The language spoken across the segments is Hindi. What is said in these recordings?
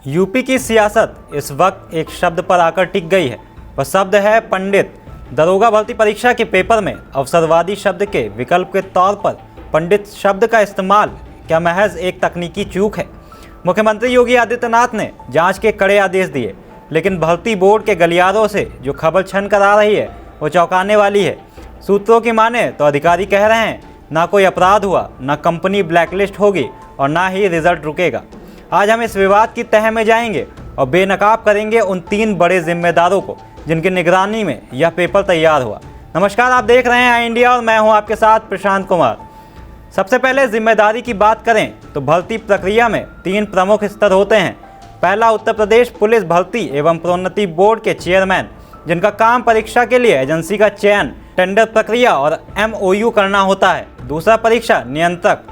यूपी की सियासत इस वक्त एक शब्द पर आकर टिक गई है। वह शब्द है पंडित। दरोगा भर्ती परीक्षा के पेपर में अवसरवादी शब्द के विकल्प के तौर पर पंडित शब्द का इस्तेमाल क्या महज एक तकनीकी चूक है? मुख्यमंत्री योगी आदित्यनाथ ने जांच के कड़े आदेश दिए, लेकिन भर्ती बोर्ड के गलियारों से जो खबर छन कर आ रही है वो चौंकाने वाली है। सूत्रों की माने तो अधिकारी कह रहे हैं ना कोई अपराध हुआ, ना कंपनी ब्लैकलिस्ट होगी और ना ही रिजल्ट रुकेगा। आज हम इस विवाद की तह में जाएंगे और बेनकाब करेंगे उन 3 बड़े जिम्मेदारों को जिनकी निगरानी में यह पेपर तैयार हुआ। नमस्कार, आप देख रहे हैं आई इंडिया और मैं हूं आपके साथ प्रशांत कुमार। सबसे पहले जिम्मेदारी की बात करें तो भर्ती प्रक्रिया में 3 प्रमुख स्तर होते हैं। पहला, उत्तर प्रदेश पुलिस भर्ती एवं प्रोन्नति बोर्ड के चेयरमैन, जिनका काम परीक्षा के लिए एजेंसी का चयन, टेंडर प्रक्रिया और MOU करना होता है। दूसरा, परीक्षा नियंत्रक,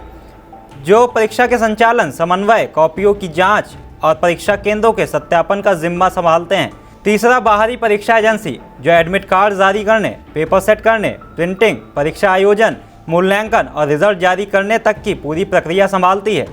जो परीक्षा के संचालन, समन्वय, कॉपियों की जांच और परीक्षा केंद्रों के सत्यापन का जिम्मा संभालते हैं। तीसरा, बाहरी परीक्षा एजेंसी, जो एडमिट कार्ड जारी करने, पेपर सेट करने, प्रिंटिंग, परीक्षा आयोजन, मूल्यांकन और रिजल्ट जारी करने तक की पूरी प्रक्रिया संभालती है।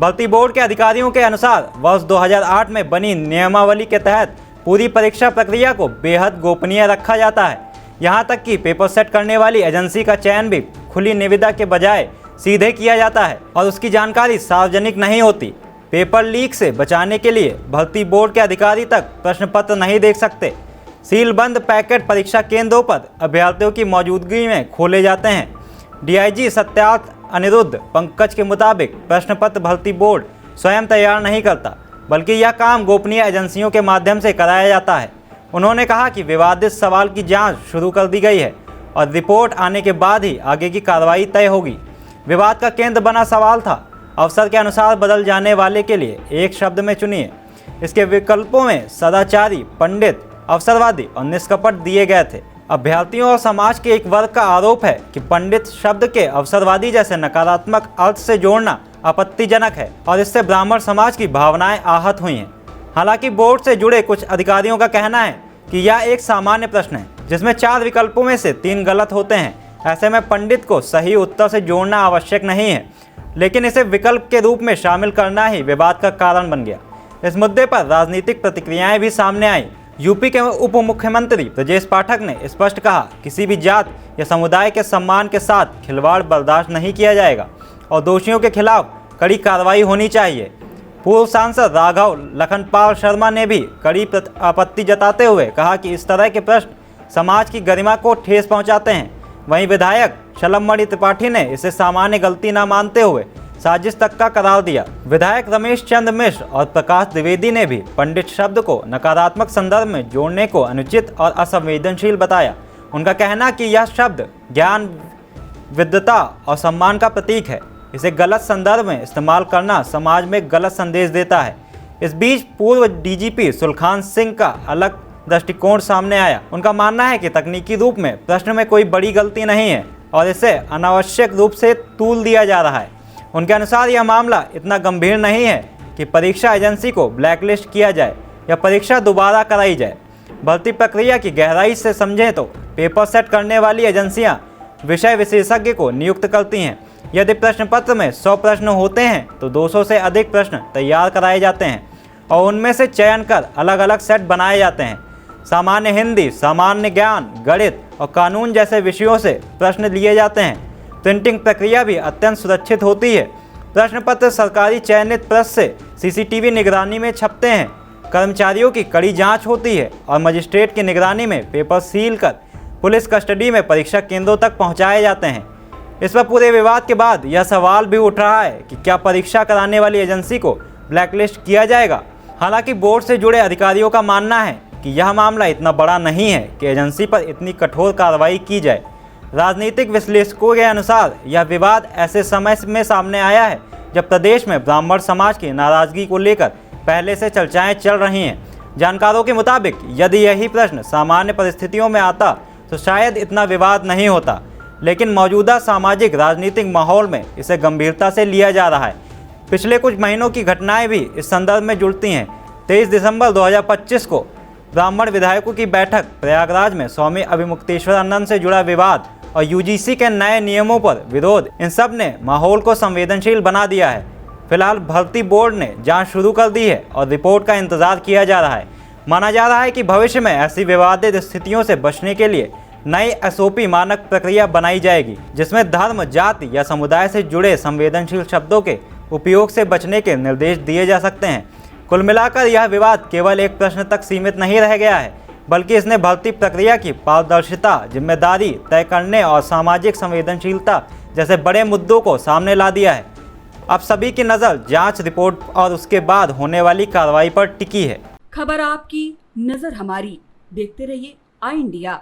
भर्ती बोर्ड के अधिकारियों के अनुसार वर्ष 2008 में बनी नियमावली के तहत पूरी परीक्षा प्रक्रिया को बेहद गोपनीय रखा जाता है। यहाँ तक कि पेपर सेट करने वाली एजेंसी का चयन भी खुली निविदा के बजाय सीधे किया जाता है और उसकी जानकारी सार्वजनिक नहीं होती। पेपर लीक से बचाने के लिए भर्ती बोर्ड के अधिकारी तक प्रश्न पत्र नहीं देख सकते। सीलबंद पैकेट परीक्षा केंद्रों पर अभ्यर्थियों की मौजूदगी में खोले जाते हैं। DIG सत्यार्थ अनिरुद्ध पंकज के मुताबिक प्रश्न पत्र भर्ती बोर्ड स्वयं तैयार नहीं करता, बल्कि यह काम गोपनीय एजेंसियों के माध्यम से कराया जाता है। उन्होंने कहा कि विवादित सवाल की जांच शुरू कर दी गई है और रिपोर्ट आने के बाद ही आगे की कार्रवाई तय होगी। विवाद का केंद्र बना सवाल था, अवसर के अनुसार बदल जाने वाले के लिए एक शब्द में चुनिए। इसके विकल्पों में सदाचारी, पंडित, अवसरवादी और निष्कपट दिए गए थे। अभ्यर्थियों और समाज के एक वर्ग का आरोप है कि पंडित शब्द के अवसरवादी जैसे नकारात्मक अर्थ से जोड़ना आपत्तिजनक है और इससे ब्राह्मण समाज की भावनाएं आहत हुई हैं। हालांकि बोर्ड से जुड़े कुछ अधिकारियों का कहना है कि यह एक सामान्य प्रश्न है जिसमें 4 विकल्पों में से 3 गलत होते हैं। ऐसे में पंडित को सही उत्तर से जोड़ना आवश्यक नहीं है, लेकिन इसे विकल्प के रूप में शामिल करना ही विवाद का कारण बन गया। इस मुद्दे पर राजनीतिक प्रतिक्रियाएं भी सामने आई। यूपी के उप मुख्यमंत्री ब्रजेश पाठक ने स्पष्ट कहा, किसी भी जात या समुदाय के सम्मान के साथ खिलवाड़ बर्दाश्त नहीं किया जाएगा और दोषियों के खिलाफ कड़ी कार्रवाई होनी चाहिए। पूर्व सांसद राघव लखनपाल शर्मा ने भी कड़ी आपत्ति जताते हुए कहा कि इस तरह के प्रश्न समाज की गरिमा को ठेस पहुंचाते हैं। वहीं विधायक शलभमणि त्रिपाठी ने इसे सामान्य गलती न मानते हुए साजिश तक का करार दिया। विधायक रमेश चंद्र मिश्र और प्रकाश द्विवेदी ने भी पंडित शब्द को नकारात्मक संदर्भ में जोड़ने को अनुचित और असंवेदनशील बताया। उनका कहना कि यह शब्द ज्ञान, विद्वता और सम्मान का प्रतीक है। इसे गलत संदर्भ में इस्तेमाल करना समाज में गलत संदेश देता है। इस बीच पूर्व DGP सुलखान सिंह का अलग दृष्टिकोण सामने आया। उनका मानना है कि तकनीकी रूप में प्रश्न में कोई बड़ी गलती नहीं है और इसे अनावश्यक रूप से तूल दिया जा रहा है। उनके अनुसार यह मामला इतना गंभीर नहीं है कि परीक्षा एजेंसी को ब्लैकलिस्ट किया जाए या परीक्षा दोबारा कराई जाए। भर्ती प्रक्रिया की गहराई से समझें तो पेपर सेट करने वाली एजेंसियां विषय विशेषज्ञ को नियुक्त करती हैं। यदि प्रश्न पत्र में 100 प्रश्न होते हैं तो 200 से अधिक प्रश्न तैयार कराए जाते हैं और उनमें से चयन कर अलग अलग सेट बनाए जाते हैं। सामान्य हिंदी, सामान्य ज्ञान, गणित और कानून जैसे विषयों से प्रश्न लिए जाते हैं। प्रिंटिंग प्रक्रिया भी अत्यंत सुरक्षित होती है। प्रश्न पत्र सरकारी चयनित प्रेस से CCTV निगरानी में छपते हैं। कर्मचारियों की कड़ी जांच होती है और मजिस्ट्रेट की निगरानी में पेपर सील कर पुलिस कस्टडी में परीक्षा केंद्रों तक पहुंचाए जाते हैं। इस पर पूरे विवाद के बाद यह सवाल भी उठ रहा है कि क्या परीक्षा कराने वाली एजेंसी को ब्लैकलिस्ट किया जाएगा। हालांकि बोर्ड से जुड़े अधिकारियों का मानना है कि यह मामला इतना बड़ा नहीं है कि एजेंसी पर इतनी कठोर कार्रवाई की जाए। राजनीतिक विश्लेषकों के अनुसार यह विवाद ऐसे समय में सामने आया है जब प्रदेश में ब्राह्मण समाज की नाराजगी को लेकर पहले से चर्चाएं चल रही हैं। जानकारों के मुताबिक यदि यही प्रश्न सामान्य परिस्थितियों में आता तो शायद इतना विवाद नहीं होता, लेकिन मौजूदा सामाजिक राजनीतिक माहौल में इसे गंभीरता से लिया जा रहा है। पिछले कुछ महीनों की घटनाएं भी इस संदर्भ में जुड़ती हैं। 23 दिसंबर 2025 को ब्राह्मण विधायकों की बैठक प्रयागराज में स्वामी अभिमुक्तेश्वरानंद से जुड़ा विवाद और UGC के नए नियमों पर विरोध, इन सब ने माहौल को संवेदनशील बना दिया है। फिलहाल भर्ती बोर्ड ने जांच शुरू कर दी है और रिपोर्ट का इंतजार किया जा रहा है। माना जा रहा है कि भविष्य में ऐसी विवादित स्थितियों से बचने के लिए नई एसओपी मानक प्रक्रिया बनाई जाएगी, जिसमें धर्म, जाति या समुदाय से जुड़े संवेदनशील शब्दों के उपयोग से बचने के निर्देश दिए जा सकते हैं। कुल मिलाकर यह विवाद केवल एक प्रश्न तक सीमित नहीं रह गया है, बल्कि इसने भर्ती प्रक्रिया की पारदर्शिता, जिम्मेदारी तय करने और सामाजिक संवेदनशीलता जैसे बड़े मुद्दों को सामने ला दिया है। अब सभी की नज़र जांच रिपोर्ट और उसके बाद होने वाली कार्रवाई पर टिकी है। खबर आपकी, नजर हमारी। देखते रहिए आई इंडिया।